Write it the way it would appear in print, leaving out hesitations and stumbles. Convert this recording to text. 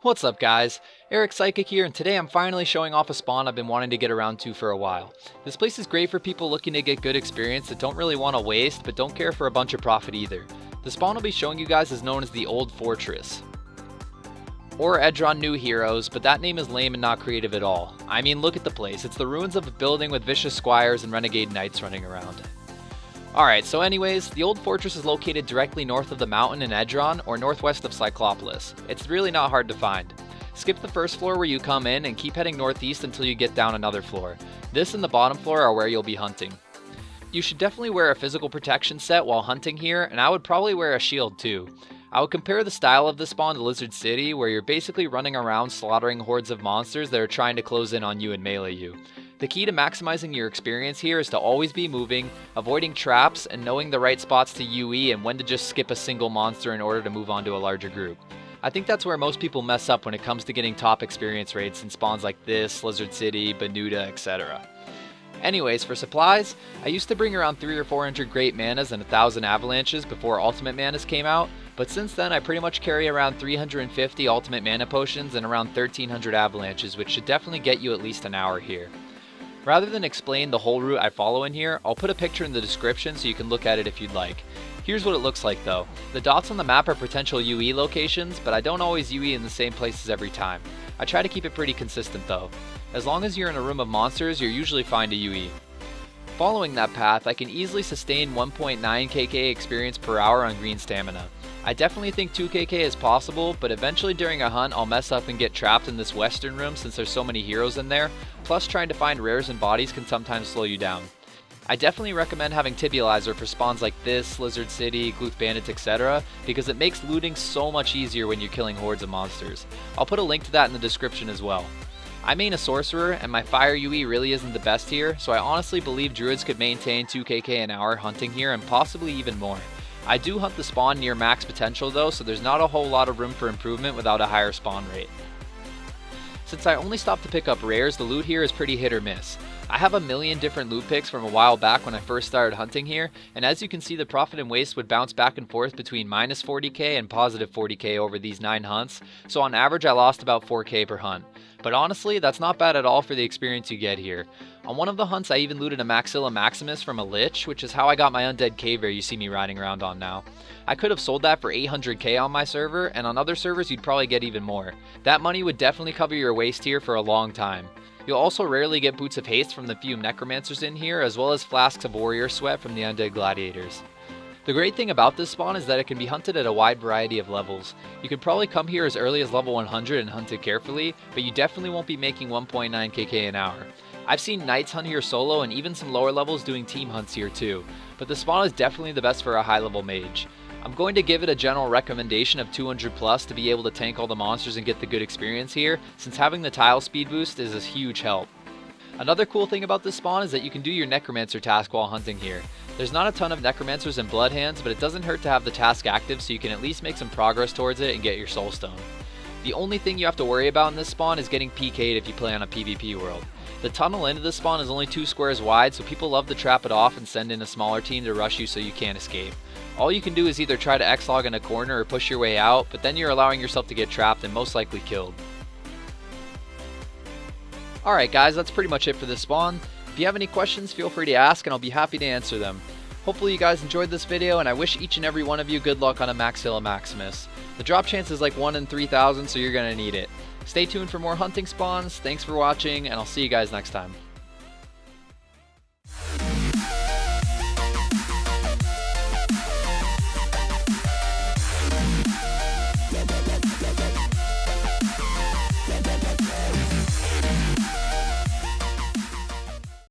What's up guys, Eric Psykik here, and today I'm finally showing off a spawn I've been wanting to get around to for a while. This place is great for people looking to get good experience that don't really want to waste but don't care for a bunch of profit either. The spawn I'll be showing you guys is known as the Old Fortress, or Edron New Heroes, but that name is lame and not creative at all. I mean, look at the place, it's the ruins of a building with vicious squires and renegade knights running around. Alright, so anyways, the Old Fortress is located directly north of the mountain in Edron, or northwest of Cyclopolis. It's really not hard to find. Skip the first floor where you come in and keep heading northeast until you get down another floor. This and the bottom floor are where you'll be hunting. You should definitely wear a physical protection set while hunting here, and I would probably wear a shield too. I would compare the style of this spawn to Lizard City, where you're basically running around slaughtering hordes of monsters that are trying to close in on you and melee you. The key to maximizing your experience here is to always be moving, avoiding traps, and knowing the right spots to UE and when to just skip a single monster in order to move on to a larger group. I think that's where most people mess up when it comes to getting top experience rates in spawns like this, Lizard City, Benuta, etc. Anyways, for supplies, I used to bring around 300 or 400 Great Manas and 1000 Avalanches before Ultimate Manas came out, but since then I pretty much carry around 350 Ultimate Mana Potions and around 1300 Avalanches, which should definitely get you at least an hour here. Rather than explain the whole route I follow in here, I'll put a picture in the description so you can look at it if you'd like. Here's what it looks like though. The dots on the map are potential UE locations, but I don't always UE in the same places every time. I try to keep it pretty consistent though. As long as you're in a room of monsters, you're usually fine to UE. Following that path, I can easily sustain 1.9 kk experience per hour on green stamina. I definitely think 2kk is possible, but eventually during a hunt I'll mess up and get trapped in this western room since there's so many heroes in there, plus trying to find rares and bodies can sometimes slow you down. I definitely recommend having Tibialyzer for spawns like this, Lizard City, Gluth Bandits, etc. because it makes looting so much easier when you're killing hordes of monsters. I'll put a link to that in the description as well. I main a sorcerer and my fire UE really isn't the best here, so I honestly believe druids could maintain 2kk an hour hunting here and possibly even more. I do hunt the spawn near max potential though, so there's not a whole lot of room for improvement without a higher spawn rate. Since I only stop to pick up rares, the loot here is pretty hit or miss. I have a million different loot picks from a while back when I first started hunting here, and as you can see the profit and waste would bounce back and forth between minus 40k and positive 40k over these 9 hunts, so on average I lost about 4k per hunt. But honestly, that's not bad at all for the experience you get here. On one of the hunts I even looted a Maxilla Maximus from a Lich, which is how I got my undead cave bear you see me riding around on now. I could have sold that for 800k on my server, and on other servers you'd probably get even more. That money would definitely cover your waste here for a long time. You'll also rarely get Boots of Haste from the few Necromancers in here, as well as Flasks of Warrior Sweat from the Undead Gladiators. The great thing about this spawn is that it can be hunted at a wide variety of levels. You could probably come here as early as level 100 and hunt it carefully, but you definitely won't be making 1.9 kk an hour. I've seen Knights hunt here solo and even some lower levels doing team hunts here too, but the spawn is definitely the best for a high level mage. I'm going to give it a general recommendation of 200 plus to be able to tank all the monsters and get the good experience here, since having the tile speed boost is a huge help. Another cool thing about this spawn is that you can do your Necromancer task while hunting here. There's not a ton of Necromancers and Bloodhands, but it doesn't hurt to have the task active so you can at least make some progress towards it and get your Soulstone. The only thing you have to worry about in this spawn is getting PK'd if you play on a PvP world. The tunnel into this spawn is only 2 squares wide, so people love to trap it off and send in a smaller team to rush you so you can't escape. All you can do is either try to X-log in a corner or push your way out, but then you're allowing yourself to get trapped and most likely killed. Alright guys, that's pretty much it for this spawn. If you have any questions, feel free to ask and I'll be happy to answer them. Hopefully you guys enjoyed this video, and I wish each and every one of you good luck on a Maxilla Maximus. The drop chance is like 1 in 3,000, so you're gonna need it. Stay tuned for more hunting spawns, thanks for watching, and I'll see you guys next time.